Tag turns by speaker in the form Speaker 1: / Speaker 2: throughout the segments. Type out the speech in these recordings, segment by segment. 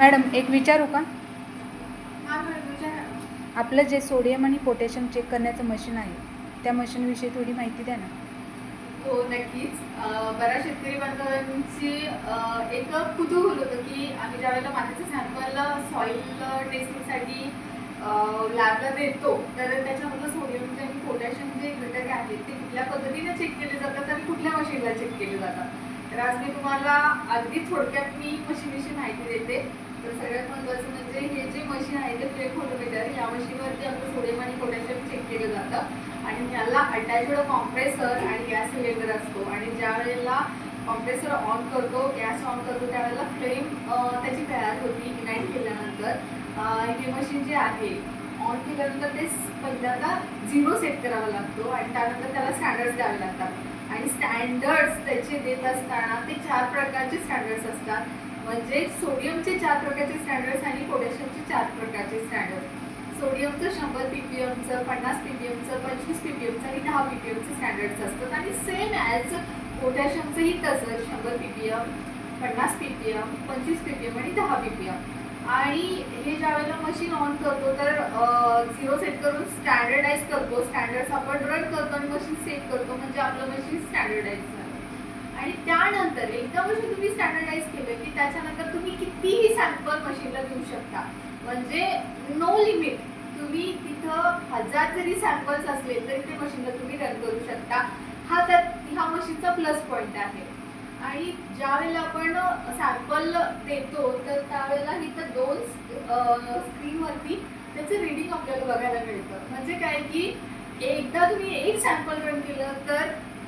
Speaker 1: Madam एक विचारू का?
Speaker 2: हां मॅडम विचारा.
Speaker 1: आपलं जे सोडियम आणि पोटॅशियम चेक करण्याचं मशीन आहे त्या मशीनविषयी थोडी माहिती द्या ना.
Speaker 2: हो नक्कीच. बऱ्याच शेतकरी बांधवांची एक कुतूहल होतं की आम्ही ज्यावेळेला मातीचं सॅम्पल सॉईल टेस्टिंगसाठी लॅबला देतो तर त्याच्यामधलं सोडियमचे आणि पोटॅशियम जे घटक आहेत ते कुठल्या पद्धतीने चेक केले जातात आणि कुठल्या मशीनला चेक केले जातात. तर आज मी तुम्हाला अगदी थोडक्यात मी मशीनविषयी माहिती देते. तर सगळ्यात महत्त्वाचं म्हणजे हे जे मशीन आहे ते फ्लेम फोटोमीटर, या मशीनवरती आपलं सोडियम आणि पोटॅशियम चेक केलं जातं आणि याला अटॅच्ड कॉम्प्रेसर आणि गॅस सिलेंडर असतो. आणि ज्या वेळेला कॉम्प्रेसर ऑन करतो, गॅस ऑन करतो, त्यावेळेला फ्लेम त्याची तयार होती इग्नाईट केल्यानंतर. हे मशीन जे आहे ऑन केल्यानंतर ते पहिल्यांदा 0 सेट करावा लागतो आणि त्यानंतर त्याला स्टँडर्ड्स द्यावे लागतात. आणि स्टँडर्ड्स त्याचे देत असताना ते 4 प्रकारचे स्टँडर्ड्स असतात. म्हणजे सोडियमचे 4 प्रकारचे स्टँडर्ड्स आणि पोटॅशियमचे 4 प्रकारचे स्टँडर्ड्स. सोडियमचं 100 ppmचं, 50 ppmचं, 25 ppmचं आणि 10 ppmचं स्टँडर्ड्स असतात. आणि सेम ॲज पोटॅशियमचंही तसंच 100 ppm, 50 ppm, 25 ppm आणि 10 ppm. आणि हे ज्यावेळेला मशीन ऑन करतो तर 0 सेट करून स्टँडर्डाइज करतो. स्टँडर्ड्स आपण रन करतो आणि मशीन सेट करतो, म्हणजे आपलं मशीन स्टँडर्डाइज झालं. आणि त्यानंतर एकदा मशीन तुम्ही स्टँडर्डाइज केलं की त्याच्यानंतर तुम्ही कितीही सॅम्पल मशीनला देऊ शकता. म्हणजे नो लिमिट. तुम्ही तिथं 1000 जरी सॅम्पल्स असले तरी ते मशीनला तुम्ही रन करू शकता. ह्या मशीनचा प्लस पॉईंट आहे. आणि ज्या वेळेला आपण सॅम्पल देतो तर त्यावेळेला इथं 2 स्क्रीनवरती त्याचं रीडिंग आपल्याला बघायला मिळतं. म्हणजे काय की एकदा तुम्ही एक सॅम्पल रन केलं तर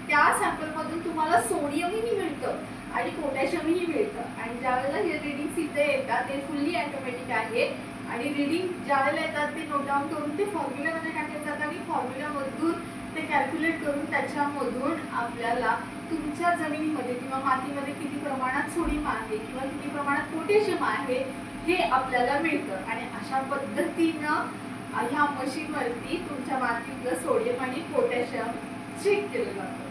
Speaker 2: त्या सॅम्पलमधून तुम्हाला सोडियमही मिळतं आणि पोटॅशियमही मिळतं. आणि ज्या वेळेला हे रीडिंग्स इथे येतात ते फुल्ली ऑटोमॅटिक आहे. आणि रीडिंग ज्या वेळेला येतात ते नोट डाऊन करून ते फॉर्म्युल्यामध्ये टाकले जातात आणि फॉर्म्युल्यामधून ते कॅल्क्युलेट करून त्याच्यामधून आपल्याला तुमच्या जमिनीमध्ये किंवा मातीमध्ये किती प्रमाणात सोडियम आहे किंवा किती प्रमाणात पोटॅशियम आहे हे आपल्याला मिळतं. आणि अशा पद्धतीनं ह्या मशीनवरती तुमच्या मातीतलं सोडियम आणि पोटॅशियम चेक केलं जातं.